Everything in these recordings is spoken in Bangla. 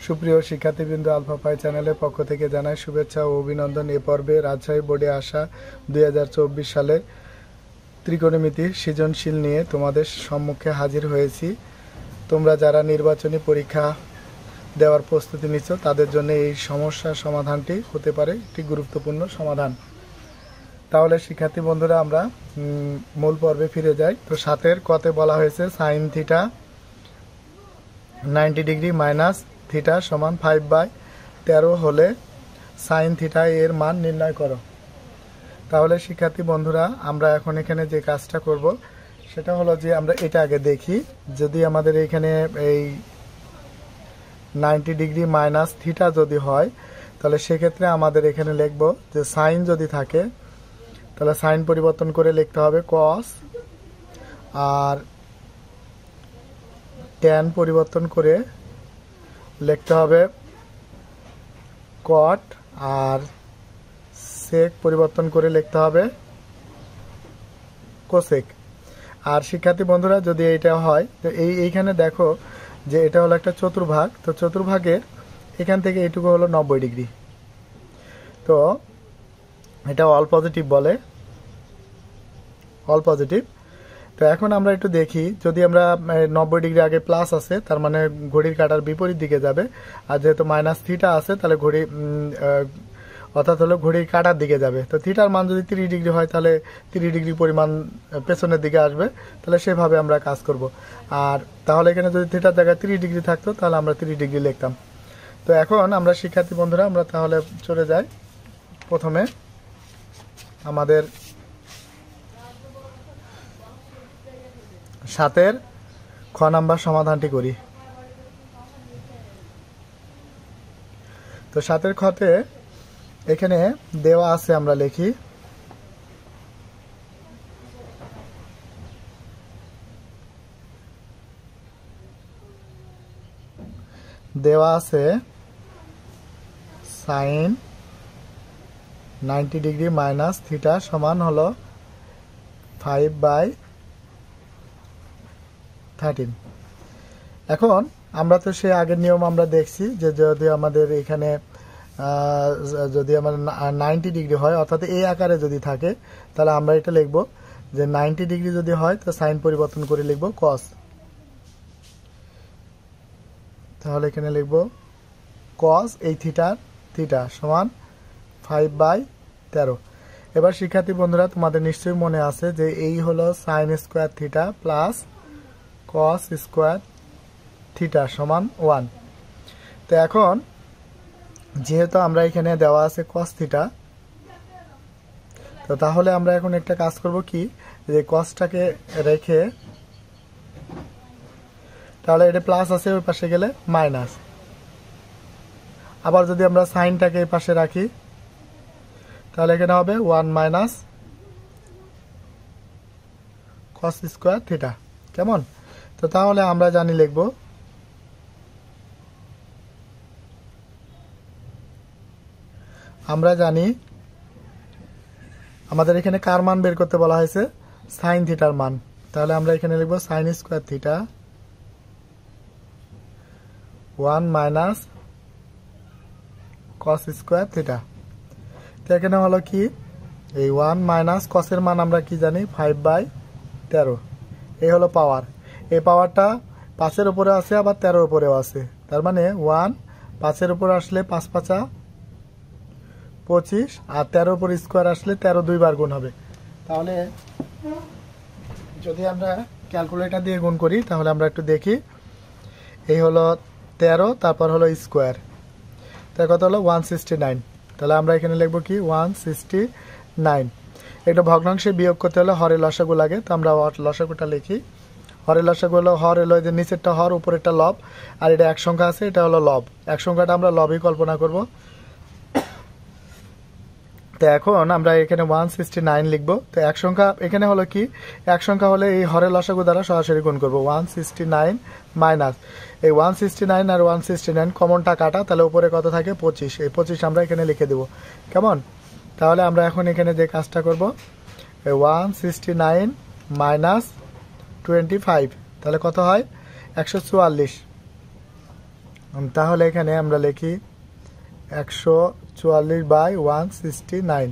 সুপ্রিয় শিক্ষার্থীবৃন্দ, আলফা পাই চ্যানেলের পক্ষ থেকে জানাই শুভেচ্ছা ও অভিনন্দন। এ পর্বে রাজশাহী বোর্ডে আসা 2024 সালের ত্রিকোণমিতি সৃজনশীল নিয়ে তোমাদের সম্মুখে হাজির হয়েছি। তোমরা যারা নির্বাচনী পরীক্ষা দেওয়ার প্রস্তুতি নিচ্ছ তাদের জন্য এই সমস্যার সমাধানটি হতে পারে একটি গুরুত্বপূর্ণ সমাধান। তাহলে শিক্ষার্থী বন্ধুরা, আমরা মূল পর্বে ফিরে যাই। তো 7 কতে বলা হয়েছে sine theta 90 degree minus theta সমান 5/13 হলে সাইন থিটা এর মান নির্ণয় করো। তাহলে শিক্ষার্থী বন্ধুরা, আমরা এখন এখানে যে কাজটা করব সেটা হলো যে আমরা এটা আগে দেখি। যদি আমাদের এখানে এই 90 ডিগ্রি মাইনাস থিটা যদি হয় তাহলে সেক্ষেত্রে আমাদের এখানে লিখব যে সাইন যদি থাকে তাহলে সাইন পরিবর্তন করে লিখতে হবে কস, আর ট্যান পরিবর্তন করে লিখতে হবে কট, আর সেক পরিবর্তন করে লিখতে হবে কোসেক। আর শিক্ষার্থী বন্ধুরা, যদি এইটা হয় তো এইখানে দেখো যে এটা হলো একটা চতুর্ভাগ। তো চতুর্ভাগের এখান থেকে এইটুকু হলো 90 ডিগ্রি। তো এটা অল পজিটিভ বলে, অল পজিটিভ। তো এখন আমরা একটু দেখি, যদি আমরা 90 ডিগ্রি আগে প্লাস আছে তার মানে ঘড়ির কাঁটার বিপরীত দিকে যাবে, আর যেহেতু মাইনাস থিটা আছে তাহলে ঘড়ি অর্থাৎ হলো ঘড়ির কাঁটার দিকে যাবে। তো থিটার মান যদি 30 ডিগ্রি হয় তাহলে 30 ডিগ্রি পরিমাণ পেছনের দিকে আসবে। তাহলে সেভাবে আমরা কাজ করব। আর তাহলে এখানে যদি থিটার জায়গায় 30 ডিগ্রি থাকতো তাহলে আমরা 30 ডিগ্রি লিখতাম। তো এখন আমরা শিক্ষার্থী বন্ধুরা আমরা তাহলে চলে যাই, প্রথমে আমাদের 7 খ নাম্বার সমাধানটি করি। তো 7 খতে এখানে দেওয়া আছে, আমরা লিখি দেওয়া আছে সাইন 90 ডিগ্রি মাইনাস থিটা সমান হলো 5/13। এখন আমরা তো সে আগের নিয়ম আমরা দেখছি যে যদি আমাদের এখানে যদি আমাদের 90 ডিগ্রি হয় অর্থাৎ এই আকারে যদি থাকে তাহলে আমরা এটা লিখব যে 90 ডিগ্রি যদি হয় তো সাইন পরিবর্তন করে লিখব কস। তাহলে এখানে লিখব কস এই থিটা সমান 5/13। এবার শিক্ষার্থী বন্ধুরা, তোমাদের নিশ্চয়ই মনে আছে যে এই হলো sine square theta plus cos square theta সমান 1। তো এখন যেহেতু আমরা এখানে দেওয়া আছে কস থিটা, তো তাহলে আমরা এখন একটা কাজ করব কি, যে কসটাকে রেখে, তাহলে এটা প্লাস আছে ওই পাশে গেলে মাইনাস। আবার যদি আমরা সাইনটাকে এই পাশে রাখি তাহলে এখানে হবে 1 মাইনাস কস স্কোয়ার থিটা। কেমন? তো তাহলে আমরা জানি লিখব আমাদের এখানে কার মান বের করতে বলা হয়েছে, সাইন থিটার মান। তাহলে আমরা এখানে লিখব sine square theta 1 minus cos square theta. তো এখানে হলো কি, এই 1 মাইনাস কসের মান আমরা কি জানি 5/13। এই হলো পাওয়ার। এই পাওয়ারটা 5-এর উপরে আছে আবার 13-এর উপরেও আছে। তার মানে 1 5-এর উপরে আসলে 5 5 25, আর 13 উপর স্কোয়ার আসলে 13 দুইবার গুণ হবে। তাহলে যদি আমরা ক্যালকুলেটর দিয়ে গুণ করি তাহলে আমরা একটু দেখি, এই হলো 13, তারপর হলো স্কোয়ার, তার কত হলো 169। তাহলে আমরা এখানে লিখব কি 169। একটা ভগ্নাংশে বিয়োগ করতে হলে হরের লসাগু লাগে। তো আমরা লসাগুটা লিখি। হরের লসাগু হলো হর এলো যে নিচেরটা হর উপরেরটা লব, আর এটা এক সংখ্যা আছে, এটা হলো লব। এক সংখ্যাটা আমরা লবই কল্পনা করব। তো এখন আমরা এখানে 169 লিখব। তো এক সংখ্যা এখানে হলো কি, এক সংখ্যা হলে এই হরের লসাগু দ্বারা সরাসরি গুণ করব। 169 মাইনাস এই 169 আর 169 কমনটা কাটা, তাহলে উপরে কত থাকে 25। এই 25 আমরা এখানে লিখে দেব। কেমন? তাহলে আমরা এখন এখানে যে কাজটা করব, 169 মাইনাস 25, তাহলে কত হয় 144। তাহলে এখানে আমরা লিখি 144/169।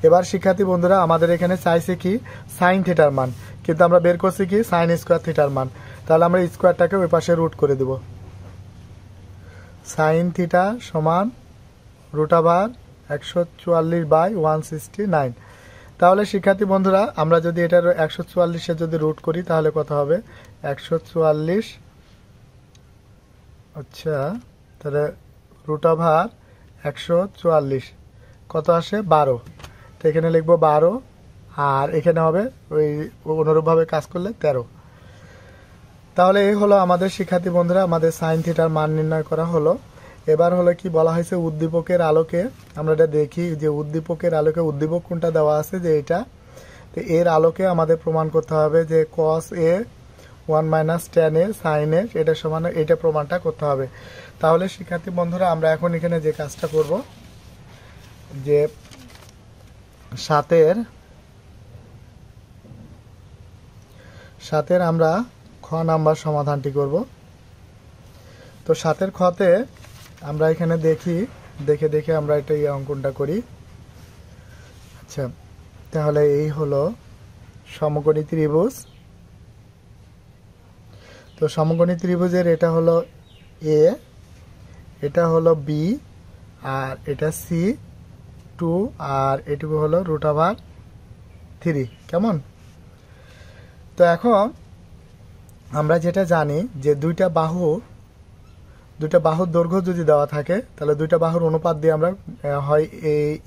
এবার শিক্ষার্থী বন্ধুরা আমাদের এখানে চাইছে কি সাইন থিটার মান, কিন্তু আমরা বের করছি কি সাইন স্কোয়ার থিটার মান। তাহলে আমরা স্কোয়ারটাকে ওই পাশে রুট করে দেব। সাইন থিটা সমান √144/169। তাহলে শিক্ষার্থী বন্ধুরা আমরা যদি এটার 144-এ যদি রুট করি তাহলে কত হবে 144। আচ্ছা, তাহলে √144 কত আসে 12। তো এখানে লিখবো 12 আর এখানে হবে ওই অনুরূপভাবে কাজ করলে 13। তাহলে এই হলো আমাদের শিক্ষার্থী বন্ধুরা আমাদের সাইন থিটার মান নির্ণয় করা হলো। এবার হলো কি বলা হয়েছে উদ্দীপকের আলোকে আমরা এটা দেখি যে উদ্দীপকের আলোকে উদ্দীপক কোনটা দেওয়া আছে যে এটা, তো এর আলোকে আমাদের প্রমাণ করতে হবে যে cos a 1 - tan a sin a এটা সমান, এটা প্রমাণটা করতে হবে। তাহলে শিক্ষার্থী বন্ধুরা আমরা এখন এখানে যে কাজটা করব যে 7-এর আমরা খ নাম্বার সমাধানটি করব। তো 7-এর খতে আমরা এখানে দেখি দেখে আমরা এটা এই অঙ্কনটা করি। আচ্ছা, তাহলে এই হলো সমকোণী ত্রিভুজ। তো সমকোণী ত্রিভুজের এটা হলো এ, এটা হলো বি, আর এটা সি 2, আর এটুকু হলো √3। কেমন? তো এখন আমরা যেটা জানি যে দুইটা বাহুর দৈর্ঘ্য যদি দেওয়া থাকে তাহলে দুইটা বাহুর অনুপাত দিয়ে আমরা হয়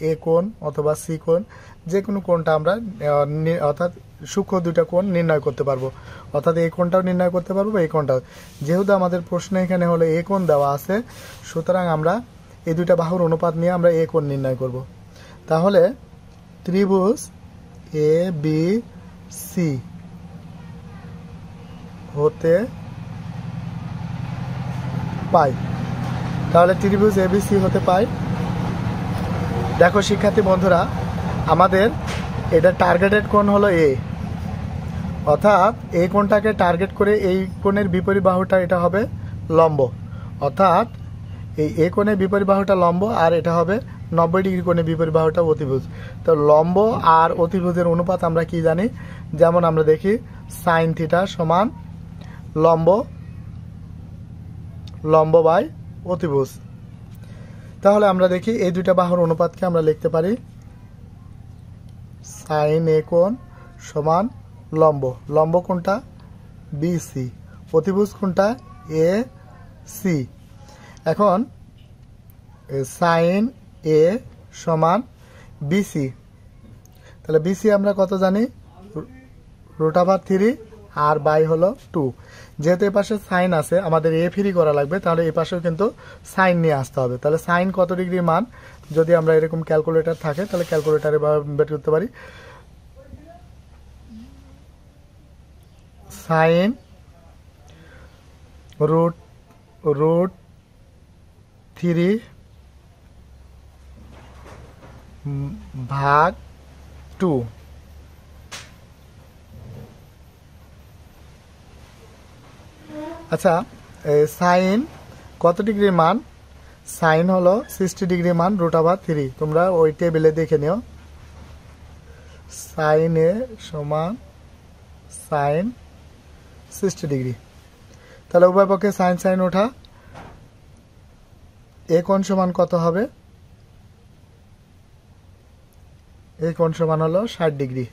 এ কোণ অথবা সি কোণ যে কোনো কোণটা আমরা অর্থাৎ সূক্ষ্ম দুইটা কোণ নির্ণয় করতে পারবো, অর্থাৎ এই কোণটাও নির্ণয় করতে পারবো এই কোণটাও। যেহেতু আমাদের প্রশ্ন এখানে হলো এ কোণ দেওয়া আছে, সুতরাং আমরা এই দুইটা বাহুর অনুপাত নিয়ে আমরা এ কোণ নির্ণয় করব। তাহলে ত্রিভুজ এ বি সি হতে পাই, তাহলে ত্রিভুজ এবিসি হতে পাই। দেখো শিক্ষার্থী বন্ধুরা আমাদের এটা টার্গেটেড কোণ হলো এ, অর্থাৎ এই কোণটাকে টার্গেট করে এই কোণের বিপরীত বাহুটা এটা হবে লম্ব, অর্থাৎ এই এ কোণের বিপরীত বাহুটা লম্ব আর এটা হবে 90 ডিগ্রি কোণের বিপরীত বাহুটা অতিভুজ। তো লম্ব আর অতিভুজের অনুপাত আমরা কি জানি, যেমন আমরা দেখি সাইন থিটা সমান লম্ব বাই অতিভুজ। তাহলে আমরা দেখি এই দুইটা বাহুর অনুপাতকে আমরা লিখতে পারি সাইন এ কোণ সমান লম্ব কোণটা বিসি, অতিভুজ কোণটা এ সি। এখন সাইন এ সমান বিসি, তাহলে বিসি আমরা কত জানি √3 আর বাই হলো 2। যেহেতু এই পাশে সাইন আছে আমাদের এ ফ্রি করা লাগবে, তাহলে এই পাশেও কিন্তু সাইন নিয়ে আসতে হবে। তাহলে সাইন কত ডিগ্রি মান যদি আমরা এরকম ক্যালকুলেটর থাকে তাহলে ক্যালকুলেটরে বের করতে পারি। সাইন √3 ভাগ 2। আচ্ছা, সাইন কত ডিগ্রি মান, সাইন হলো 60 ডিগ্রি মান √3। তোমরা ওই টেবিলে দেখে নিও সাইন এ সমান সাইন 60 ডিগ্রি। তাহলে উভয় পক্ষে সাইন সাইন ওঠা, এ কোণ সমান কত হবে, এই কোণ সমান হলো 60 ডিগ্রি।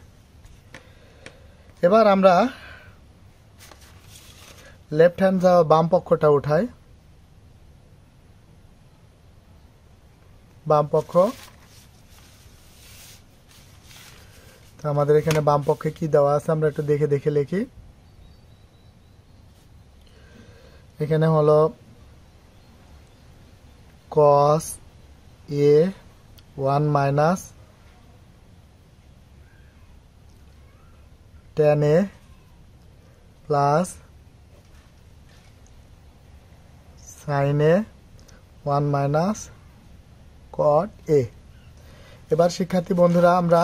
এবার আমরা লেফট হ্যান্ড যাওয়া বাম পক্ষটা উঠাই, বাম পক্ষ। তো আমাদের এখানে বাম পক্ষে কি দেওয়া আছে আমরা একটু দেখে লিখি। এখানে হলো cos a 1 - tan a plus sin a 1 - cot a। এবার শিক্ষার্থী বন্ধুরা আমরা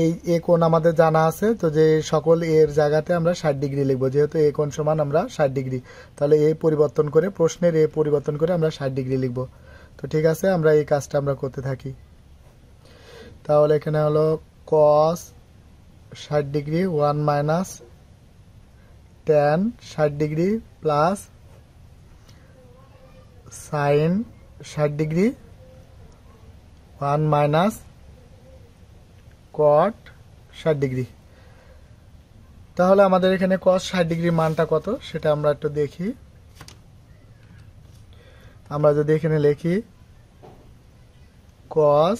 এই এ কোণ আমাদের জানা আছে, তো যে সকল এর জায়গাতে আমরা 60 ডিগ্রি লিখবো, যেহেতু এ কোণ সমান আমরা 60 ডিগ্রি, তাহলে এ পরিবর্তন করে, প্রশ্নের এ পরিবর্তন করে আমরা 60 ডিগ্রি লিখবো। তো ঠিক আছে, আমরা এই কাজটা আমরা করতে থাকি। তাহলে এখানে হলো cos 60 degree 1 minus tan 60 degree plus sin 60 degree 1 minus cot 60 degree. তাহলে আমাদের এখানে cos 60 ডিগ্রি মানটা কত সেটা আমরা একটু দেখি। আমরা যদি এখানে লিখি cos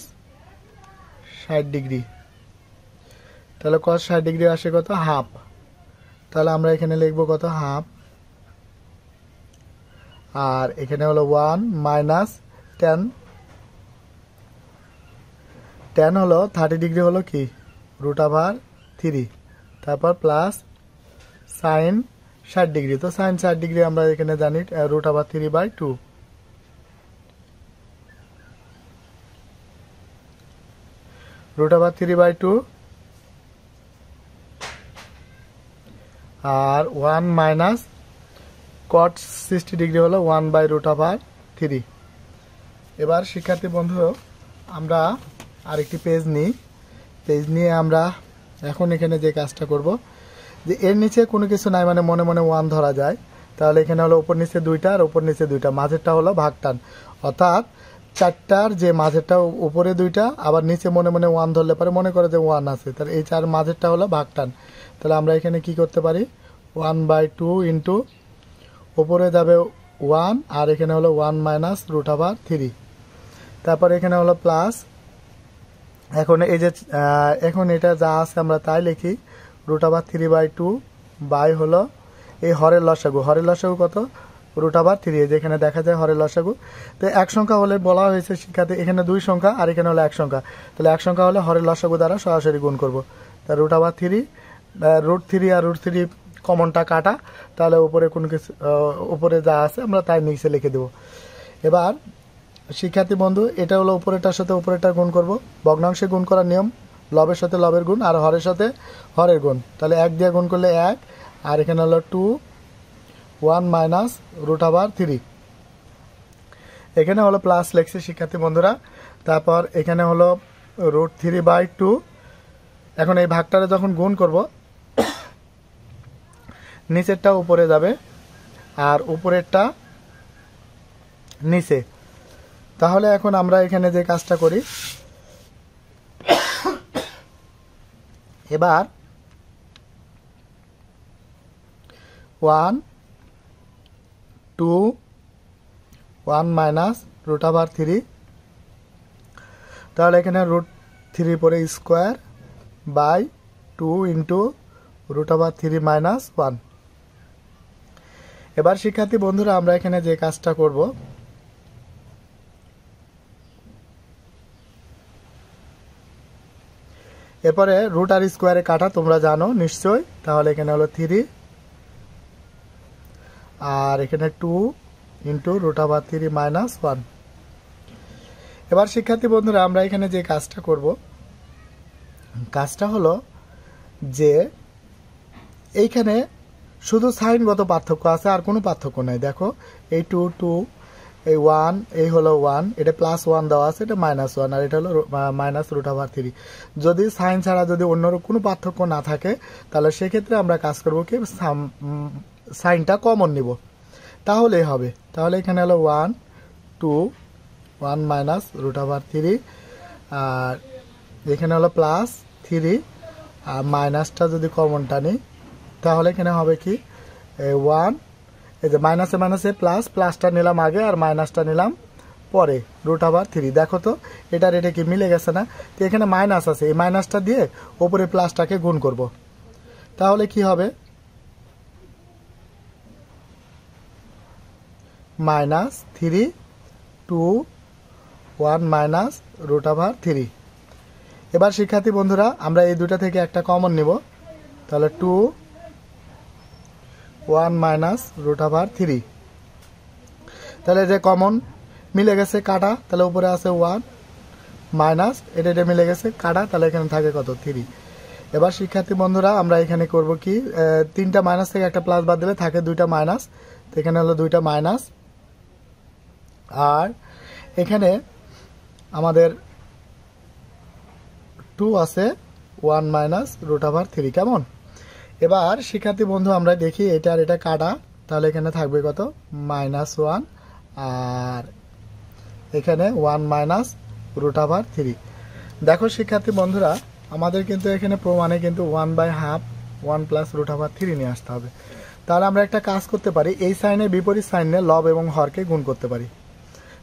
60 ডিগ্রি, তাহলে cos 60 ডিগ্রি আসে কত, হাফ। তাহলে আমরা এখানে লিখবো কত, হাফ। আর এখানে হলো 1 মাইনাস tan, tan হলো 30 ডিগ্রি হলো কি √3, তারপর প্লাস sin 60 ডিগ্রি। তো sin 60 ডিগ্রি আমরা এখানে জানি √3/2, √3/2 আর 1 মাইনাস cot 60 ডিগ্রি হলো 1/√3। এবার শিক্ষার্থী বন্ধু আমরা আরেকটি পেজ নিই। পেজ নিয়ে আমরা এখন এখানে যে কাজটা করব, যে এর নিচে কোনো কিছু নাই, মানে মনে মনে 1 ধরা যায়। তাহলে এখানে হলো উপর নিচে 2টা আর উপর নিচে 2টা, মাঝেরটা হলো ভাগটান, অর্থাৎ 4টার যে মাঝেরটা উপরে 2টা, আবার নিচে মনে মনে 1 ধরলে পারে, মনে করে যে 1 আছে, তাহলে এই 4 মাঝেরটা হলো ভাগটান। তাহলে আমরা এখানে কি করতে পারি, 1/2 ইন্টু উপরে যাবে 1 আর এখানে হলো 1 মাইনাস √3, তারপর এখানে হলো প্লাস। এখন এই যে এখন এটা যা আছে আমরা তাই লিখি, √3/2 বাই হলো এই হরের লসাগু, হরের লসাগু কত, √3, যেখানে দেখা যায় হরের লসাগু। তো এক সংখ্যা হলে বলা হয়েছে শিক্ষার্থী, এখানে 2 সংখ্যা আর এখানে হলো 1 সংখ্যা, তাহলে 1 সংখ্যা হলে হরের লসাগু দ্বারা সরাসরি গুণ করব। তা √3 √3 আর √3 কমনটা কাটা, তাহলে উপরে কোনো কিছু, উপরে যা আছে আমরা তাই নিচে লিখে দেব। এবার শিক্ষার্থী বন্ধু এটা হলো উপরেটার সাথে উপরেটা গুণ করব, ভগ্নাংশে গুণ করার নিয়ম, লবের সাথে লবের গুণ আর হরের সাথে হরের গুণ। তাহলে 1 দিয়ে গুণ করলে 1, আর এখানে হলো 2 1 মাইনাস √3, এখানে হলো প্লাস লিখছি শিক্ষার্থী বন্ধুরা। তারপর এখানে হলো √3/2, এখন এই ভাগটারে যখন গুণ করব নিচেরটা উপরে যাবে আর উপরেরটা নিচে। তাহলে এখন আমরা এখানে যে কাজটা করি, এবার 1 2 1 মাইনাস √3, তাহলে এখানে √3 পরে স্কোয়ার বাই 2 ইন্টু √3 মাইনাস 1। এবার শিক্ষার্থী বন্ধুরা আমরা এখানে যে কাজটা করব, এরপরে √r² কাটা তোমরা জানো নিশ্চয়, তাহলে এখানে হলো 3 আর এখানে 2 ইন্টু √3 মাইনাস 1। এবার শিক্ষার্থী বন্ধুরা আমরা এখানে যে কাজটা করব, কাজটা হলো যে এইখানে শুধু সাইনগত পার্থক্য আছে, আর কোনো পার্থক্য নাই। দেখো এই 2 2, এই 1, এই হলো 1, এটা +1 দেওয়া আছে, এটা -1, আর এটা হলো মাইনাস √3। যদি সাইন ছাড়া যদি অন্য কোনো পার্থক্য না থাকে, তাহলে সেক্ষেত্রে আমরা কাজ করব কি, সাইনটা কমন নিব, তাহলেই হবে। তাহলে এখানে হলো 1 2 1 মাইনাস √3, আর এখানে হলো +3 আর মাইনাসটা যদি কমনটা নিই, তাহলে এখানে হবে কি 1, এই যে মাইনাসে মাইনাসে প্লাস, প্লাসটা নিলাম আগে আর মাইনাসটা নিলাম পরে √3। দেখো তো এটার এটা কি মিলে গেছে না? তো এখানে মাইনাস আছে, এই মাইনাসটা দিয়ে উপরে প্লাসটাকে গুণ করব, তাহলে কি হবে, -3 2 1 মাইনাস √3। এবার শিক্ষার্থী বন্ধুরা আমরা এই দুটা থেকে একটা কমন নিব, তাহলে 2 1 মাইনাস √3। তাহলে যে কমন মিলে গেছে কাটা, তাহলে উপরে আছে 1 মাইনাস এটা মিলে গেছে কাটা, তাহলে এখানে থাকে কত 3। এবার শিক্ষার্থী বন্ধুরা আমরা এখানে করব কি, 3টা মাইনাস থেকে একটা প্লাস বাদ দিলে থাকে 2টা মাইনাস, তো এখানে হলো 2টা মাইনাস। আর এখানে আমাদের 2 আছে 1 মাইনাস √3 কেমন। এবার শিক্ষার্থী বন্ধু আমরা দেখি এটা আর এটা কাটা, তাহলে এখানে থাকবে কত -1 আর এখানে 1 মাইনাস √3। দেখো শিক্ষার্থী বন্ধুরা আমাদের কিন্তু এখানে প্রমাণে কিন্তু 1/2 1 প্লাস √3 নিয়ে আসতে হবে। তাহলে আমরা একটা কাজ করতে পারি, এই সাইনের বিপরীত সাইনে লব এবং হরকে গুণ করতে পারি।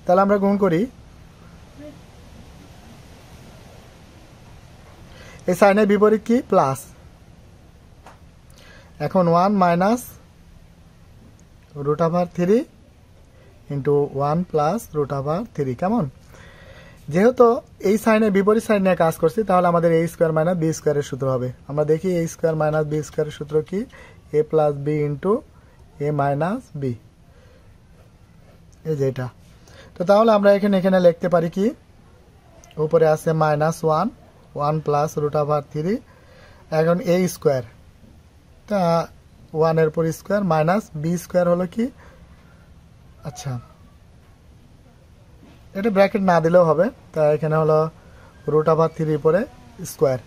তাহলে আমরা গুণ করি, এই সাইনের বিপরীত কি প্লাস, এখন 1 মাইনাস √3 ইন্টু 1 প্লাস √3 কেমন। যেহেতু এই সাইনের বিপরীত সাইন নিয়ে কাজ করছি তাহলে আমাদের a স্কোয়ার মাইনাস b স্কোয়ারের সূত্র হবে। আমরা দেখি a স্কোয়ার মাইনাস b স্কোয়ারের সূত্র কি, a plus b into a minus b, এই যে এটা। তো তাহলে আমরা এখানে লিখতে পারি কি, উপরে আছে -1 1 প্লাস √3, এখন a স্কোয়ার তা 1 এর পর স্কোয়ার মাইনাস b স্কোয়ার হলো কি, আচ্ছা এটা ব্র্যাকেট না দিলেও হবে, তা এখানে হলো √3 পরে স্কোয়ার।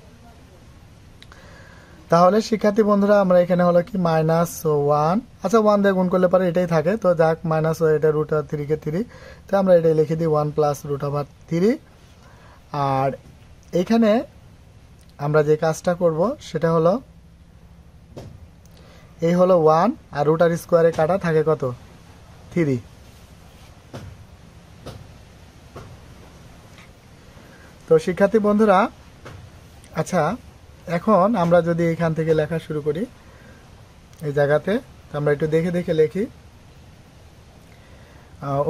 তাহলে শিক্ষার্থী বন্ধুরা আমরা এখানে হলো কি -1, আচ্ছা 1 দিয়ে গুণ করলে পরে এটাই থাকে, তো যাক মাইনাস এটা √3 কে 3, তো আমরা এটাই লিখে দিই 1 প্লাস √3। আর এখানে আমরা যে কাজটা করব সেটা হলো এই হলো 1 আর √r স্কোয়ারে কাটা থাকে কত 3। তো শিক্ষার্থী বন্ধুরা আচ্ছা এখন আমরা যদি এখান থেকে লেখা শুরু করি এই জায়গাতে, আমরা একটু দেখে দেখে লিখি।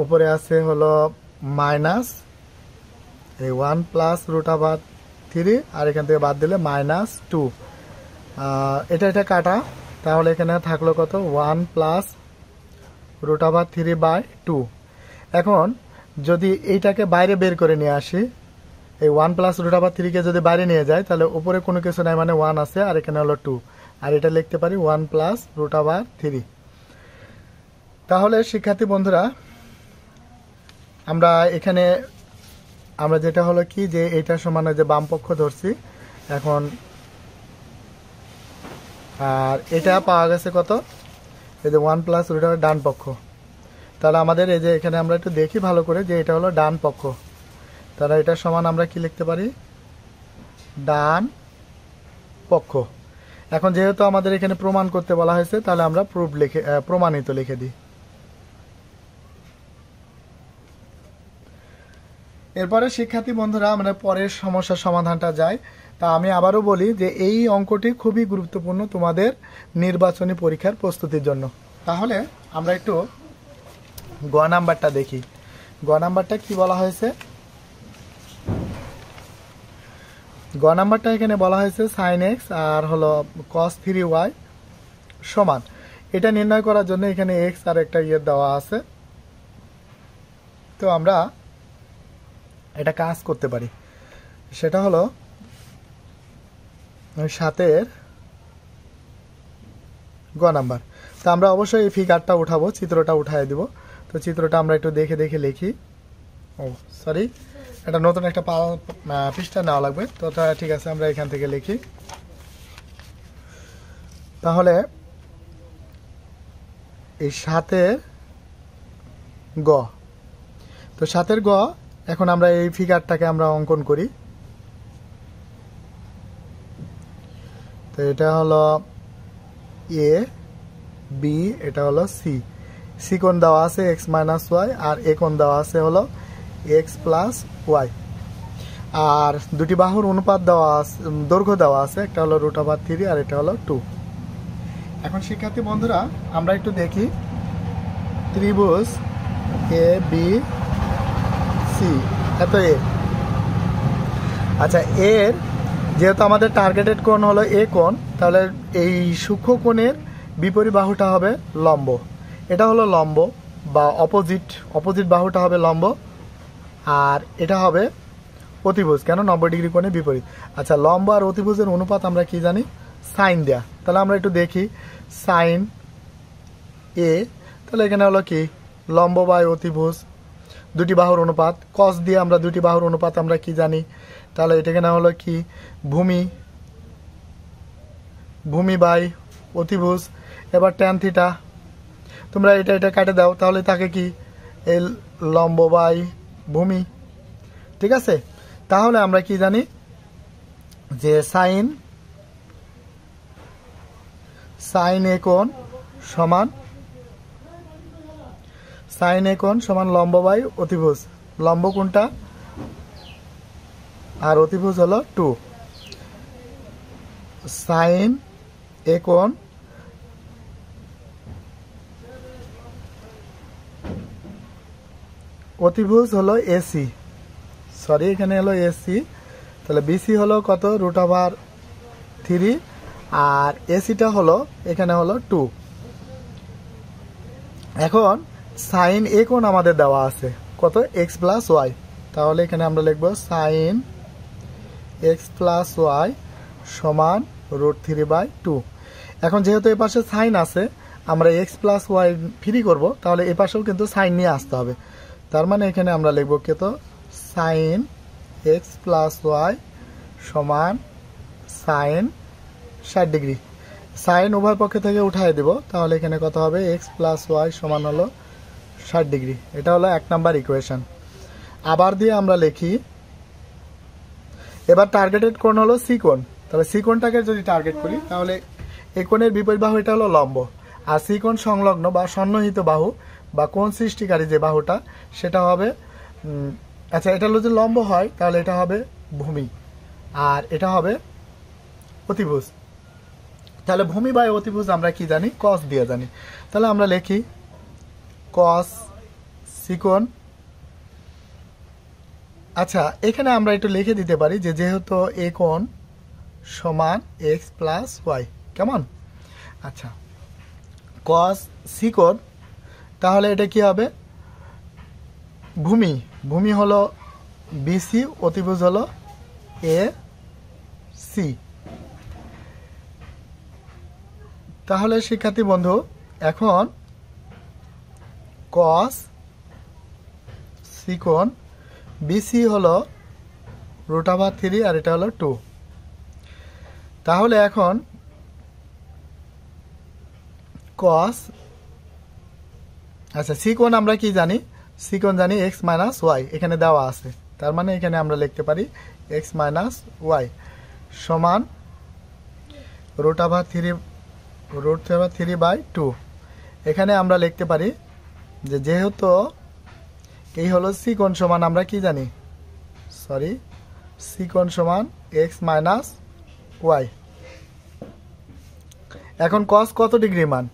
উপরে আছে হলো মাইনাস এই 1 প্লাস √3 আর এখান থেকে বাদ দিলে -2, এটা কাটা, তাহলে এখানে থাকলো কত 1 প্লাস √3/2। এখন যদি এইটাকে বাইরে বের করে নিয়ে আসি, এই 1 প্লাস √3 কে যদি বাইরে নিয়ে যায় তাহলে উপরে কোনো কিছু নাই, মানে 1 আছে আর এখানে হলো 2, আর এটা লিখতে পারি 1 প্লাস √3। তাহলে শিক্ষার্থী বন্ধুরা আমরা এখানে আমরা যেটা হলো কি যে এটা সমান যে বাম পক্ষ ধরছি এখন, আর এটা পাওয়া গেছে কত এই যে 1 প্লাস √3 ডান পক্ষ। তাহলে আমাদের এই যে এখানে আমরা একটু দেখি ভালো করে যে এটা হলো ডান পক্ষ, তাহলে এটা সমান আমরা কি লিখতে পারি ডান পক্ষ। এখন যেহেতু আমাদের এখানে প্রমাণ করতে বলা হয়েছে তাহলে আমরা প্রমাণিত লিখে দিই। এরপরে শিক্ষার্থী বন্ধুরা আমরা পরের সমস্যার সমাধানটা যাই। তা আমি আবারও বলি যে এই অঙ্কটি খুবই গুরুত্বপূর্ণ তোমাদের নির্বাচনী পরীক্ষার প্রস্তুতির জন্য। তাহলে আমরা একটু গ নাম্বারটা দেখি। গ নাম্বারটা কি বলা হয়েছে, গ নাম্বারটা এখানে বলা হয়েছে sin x আর হলো cos 3y সমান, এটা নির্ণয় করার জন্য এখানে x আর একটা ইয়ে দেওয়া আছে। তো আমরা এটা কাজ করতে পারি, সেটা হলো 7 গ নাম্বার। তো আমরা অবশ্যই এই ফিগারটা উঠাবো, চিত্রটা উঠাই দিব। তো চিত্রটা আমরা একটু দেখে দেখে লিখি। ও সরি, এটা নতুন একটা পৃষ্ঠা নেওয়া লাগবে, তো ঠিক আছে আমরা এখান থেকে লিখি। তাহলে এই 7 গ, তো 7 গ এখন আমরা এই ফিগারটাকে আমরা অঙ্কন করি। তো এটা হলো এ বি, এটা হলো সি, সি কোণ দেওয়া আছে x মাইনাস ওয়াই আর এ কোণ দেওয়া আছে হলো x প্লাস ওয়াই, আর দুটি বাহুর অনুপাত দেওয়া আছে, দৈর্ঘ্য দেওয়া আছে, একটা হলো √3 আর এটা হলো 2। এখন শিক্ষার্থী বন্ধুরা আমরা একটু দেখি ত্রিভুজ এ বি সি, এত এ, আচ্ছা এর যেহেতু আমাদের টার্গেটেড কোণ হলো এ কোণ, তাহলে এই সূক্ষ্ম কোণের বিপরীত বাহুটা হবে লম্ব, এটা হলো লম্ব বা অপোজিট বাহুটা হবে লম্ব, আর এটা হবে অতিভুজ, কেন 90 ডিগ্রি কোণে বিপরীত। আচ্ছা, লম্ব আর অতিভুজের অনুপাত আমরা কি জানি, সাইন দেয়া। তাহলে আমরা একটু দেখি সাইন এ, তাহলে এখানে হলো কি লম্ব বাই অতিভুজ, দুটি বাহুর অনুপাত। কস দিয়ে আমরা দুটি বাহুর অনুপাত আমরা কি জানি, তাহলে এটা এখানে হলো কি ভূমি বাই অতিভুজ। এবার ট্যান থিটা, তোমরা এটা এটা কাটে দাও, তাহলে থাকে কি এই লম্ব বাই ভূমি। ঠিক আছে, তাহলে আমরা কি জানি যে সাইন এ কোণ সমান লম্ব বাই অতিভুজ। লম্ব কোনটা আর অতিভুজ হলো 2। সাইন এ কোণ অতিভুজ হলো এসি, সরি এখানে হলো এসি, তাহলে বিসি হলো কত √3 আর এসিটা হলো এখানে হলো 2। এখন সাইন এ কোণ আমাদের দেওয়া আছে কত, x প্লাস ওয়াই, তাহলে এখানে আমরা লিখব সাইন x প্লাস ওয়াই সমান √3/2। এখন যেহেতু এই পাশে সাইন আছে, আমরা x প্লাস ওয়াই ফ্রি করব, তাহলে এই পাশেও কিন্তু সাইন নিয়ে আসতে হবে। তার মানে এখানে আমরা লিখব কত, সাইন x প্লাস ওয়াই সমান সাইন 60 ডিগ্রি। সাইন উভয় পক্ষ থেকে উঠাই দেব, তাহলে এখানে কত হবে, x প্লাস ওয়াই সমান হলো 60 ডিগ্রি। এটা হলো 1 নাম্বার ইকুয়েশন। আবার দিয়ে আমরা লিখি, এবার টার্গেটেড কোণ হলো সি কোণ, তাহলে সি কোণটাকে যদি টার্গেট করি, তাহলে এই কোণের বিপরীত বাহু এটা হলো লম্ব, আর সি কোণ সংলগ্ন বা সন্নিহিত বাহু বা কোণ সৃষ্টিকারী যে বাহুটা সেটা হবে, আচ্ছা এটা হলো যে লম্ব হয়, তাহলে এটা হবে ভূমি আর এটা হবে অতিভুজ। তাহলে ভূমি বাই অতিভুজ আমরা কি জানি, কস দিয়ে জানি। তাহলে আমরা লিখি কস সি কোণ। আচ্ছা, এখানে আমরা একটু লিখে দিতে পারি যে যেহেতু এ কোণ সমান x প্লাস ওয়াই, কেমন। আচ্ছা, কস সি কোণ, তাহলে এটা কি হবে, ভূমি হলো বিসি, অতিভুজ হলো এ সি। তাহলে শিক্ষার্থী বন্ধু, এখন কস সি কোণ বিসি হলো √3 আর এটা হলো 2। তাহলে এখন কস, আচ্ছা সি কোণ আমরা কি জানি, সি কোণ জানি x মাইনাস ওয়াই, এখানে দেওয়া আছে। তার মানে এখানে আমরা লিখতে পারি x মাইনাস ওয়াই সমান √3/2। এখানে আমরা লিখতে পারি যে যেহেতু এই হলো সি কোণ সমান আমরা কি জানি, সরি সি কোণ সমান x মাইনাস ওয়াই। এখন কস কত ডিগ্রি মান,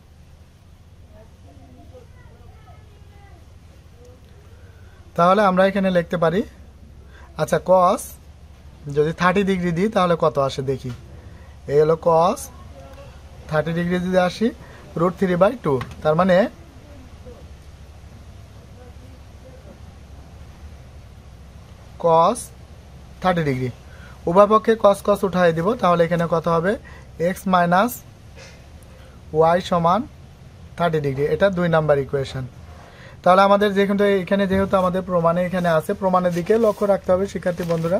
তাহলে আমরা এখানে লিখতে পারি, আচ্ছা কস যদি 30 ডিগ্রি দিই তাহলে কত আসে দেখি। এই হলো কস 30 ডিগ্রি যদি আসি √3/2, তার মানে কস 30 ডিগ্রি। উভয় পক্ষে কস কস উঠাই দিব, তাহলে এখানে কত হবে, x মাইনাস ওয়াই সমান 30 ডিগ্রি। এটা 2 নাম্বার ইকুয়েশন। তাহলে আমাদের এখানে যেহেতু আমাদের প্রমাণে এখানে আছে, প্রমাণের দিকে লক্ষ্য রাখতে হবে শিক্ষার্থী বন্ধুরা,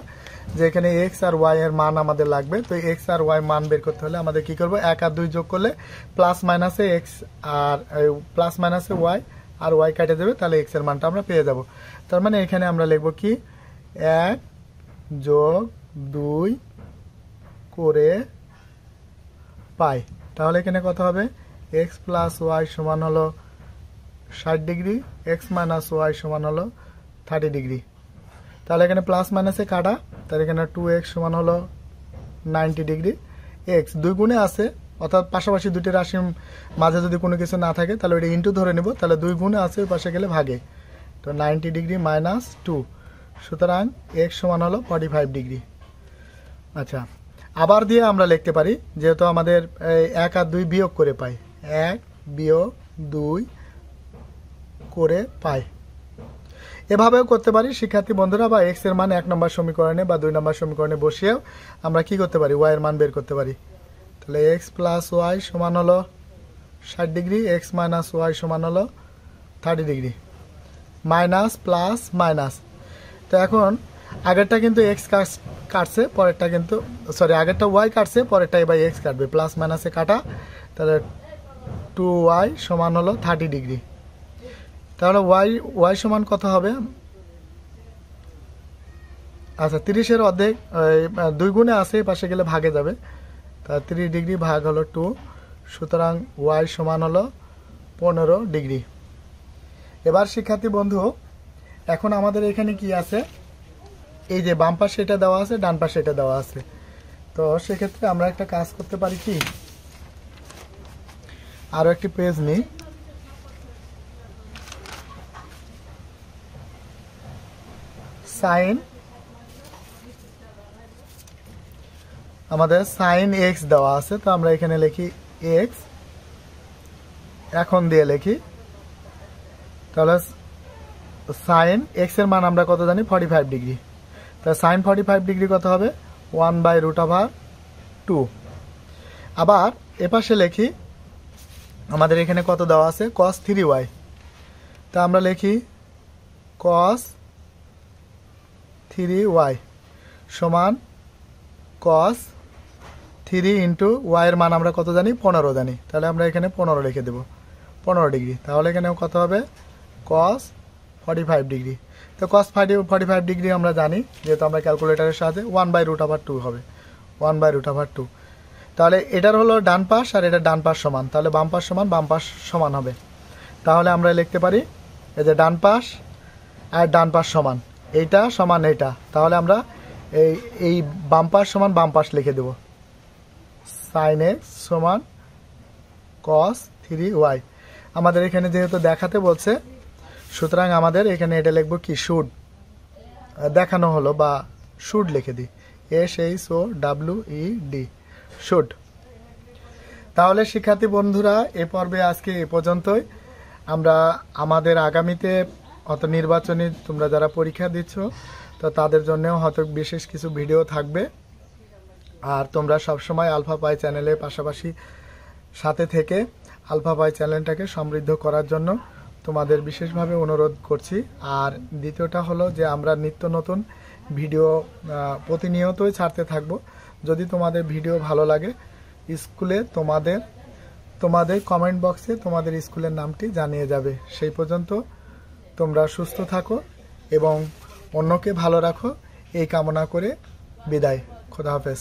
যে এখানে এক্স আর ওয়াই এর মান আমাদের লাগবে। তো এক্স আর ওয়াই মান বের করতে হলে আমাদের কি করবো, 1 আর 2 যোগ করলে প্লাস মাইনাসে এক্স আর প্লাস মাইনাসে ওয়াই আর ওয়াই কেটে দেবে, তাহলে এক্স এর মানটা আমরা পেয়ে যাব। তার মানে এখানে আমরা লিখবো কি 1 যোগ 2 করে পাই। তাহলে এখানে কত হবে, এক্স প্লাস ওয়াই সমান হলো 60 ডিগ্রি, এক্স মাইনাস ওয়াই সমান হলো 30 ডিগ্রি। তাহলে এখানে প্লাস মাইনাসে কাটা, তাহলে এখানে 2x সমান হলো 90 ডিগ্রি। এক্স 2 গুণে আছে, অর্থাৎ পাশাপাশি দুটি রাশির মাঝে যদি কোনো কিছু না থাকে তাহলে ওইটা ইন্টু ধরে নেব, তাহলে 2 গুণে আছে ওই পাশে গেলে ভাগে, তো 90 ডিগ্রি মাইনাস 2, সুতরাং এক্স সমান হলো 45 ডিগ্রি। আচ্ছা, আবার দিয়ে আমরা লিখতে পারি, যেহেতু আমাদের 1 আর 2 বিয়োগ করে পাই, 1 বিয়োগ 2 করে পাই। এভাবেও করতে পারি শিক্ষার্থী বন্ধুরা, বা এক্স এর মান 1 নম্বর সমীকরণে বা 2 নম্বর সমীকরণে বসিয়েও আমরা কি করতে পারি, ওয়াই এর মান বের করতে পারি। তাহলে এক্স প্লাস ওয়াই সমান হলো 60 ডিগ্রি, এক্স মাইনাস ওয়াই সমান হলো 30 ডিগ্রি, মাইনাস প্লাস মাইনাস। তো এখন আগেরটা কিন্তু এক্স কাটছে, পরেরটা কিন্তু সরি আগেরটা ওয়াই কাটছে, পরেরটা এবার এক্স কাটবে, প্লাস মাইনাসে কাটা। তাহলে 2y সমান হলো 30 ডিগ্রি। তাহলে ওয়াই সমান কত হবে, আচ্ছা 30-এর অর্ধেক 2 গুণে আছে, এই পাশে গেলে ভাগে যাবে। তা 30 ডিগ্রি ভাগ হলো 2, সুতরাং ওয়াই সমান হলো 15 ডিগ্রি। এবার শিক্ষার্থী বন্ধু এখন আমাদের এখানে কি আছে, এই যে বাম পাশে এটা দেওয়া আছে, ডান পাশে এটা দেওয়া আছে। তো সেক্ষেত্রে আমরা একটা কাজ করতে পারি কি, আরো একটি পেজ নিই। সাইন আমাদের সাইন এক্স দেওয়া আছে, তো আমরা এখানে লিখি এক্স, এখন দিয়ে লিখি। তাহলে সাইন এক্স এর মান আমরা কত জানি, 45 ডিগ্রি। তাহলে সাইন 45 ডিগ্রি কত হবে, 1/√2। আবার এপাশে লিখি, আমাদের এখানে কত দেওয়া আছে, cos 3y। তা আমরা লিখি cos 3y সমান cos 3 ইন্টু ওয়াই এর মান আমরা কত জানি, 15 জানি। তাহলে আমরা এখানে 15 লিখে দেব, 15 ডিগ্রি। তাহলে এখানে কত হবে, cos 45 ডিগ্রি। তো cos 45 ডিগ্রি আমরা জানি, যেহেতু আমরা ক্যালকুলেটরের সাহায্যে 1/√2 হবে, 1/√2। তাহলে এটার হলো ডান পাশ আর এটা ডান পাশ সমান, তাহলে বাম পাশ সমান বাম পাশ সমান হবে। তাহলে আমরা লিখতে পারি এই যে ডান পাশ আর ডান পাশ সমান, এইটা সমান এইটা। তাহলে আমরা এই বাম পাশ সমান বাম পাশ লিখে দেব, সাইন এক্স সমান cos 3y। আমাদের এখানে যেহেতু দেখাতে বলছে, সুতরাং আমাদের এখানে এটা লিখবো কি, শুড, দেখানো হলো বা শুড লিখে দিই, SHOWED, শুড। তাহলে শিক্ষার্থী বন্ধুরা এ পর্বে আজকে এ পর্যন্তই। আমরা আমাদের আগামীতে হয়তো নির্বাচনী তোমরা যারা পরীক্ষা দিচ্ছ, তো তাদের জন্যও হয়তো বিশেষ কিছু ভিডিও থাকবে। আর তোমরা সবসময় আলফা পাই চ্যানেলের পাশাপাশি সাথে থেকে আলফা পাই চ্যানেলটাকে সমৃদ্ধ করার জন্য তোমাদের বিশেষভাবে অনুরোধ করছি। আর দ্বিতীয়টা হলো যে আমরা নিত্য নতুন ভিডিও প্রতিনিয়তই ছাড়তে থাকব। যদি তোমাদের ভিডিও ভালো লাগে, স্কুলে তোমাদের কমেন্ট বক্সে তোমাদের স্কুলের নামটি জানিয়ে যাবে। সেই পর্যন্ত তোমরা সুস্থ থাকো এবং অন্যকে ভালো রাখো, এই কামনা করে বিদায়। খোদা হাফেজ।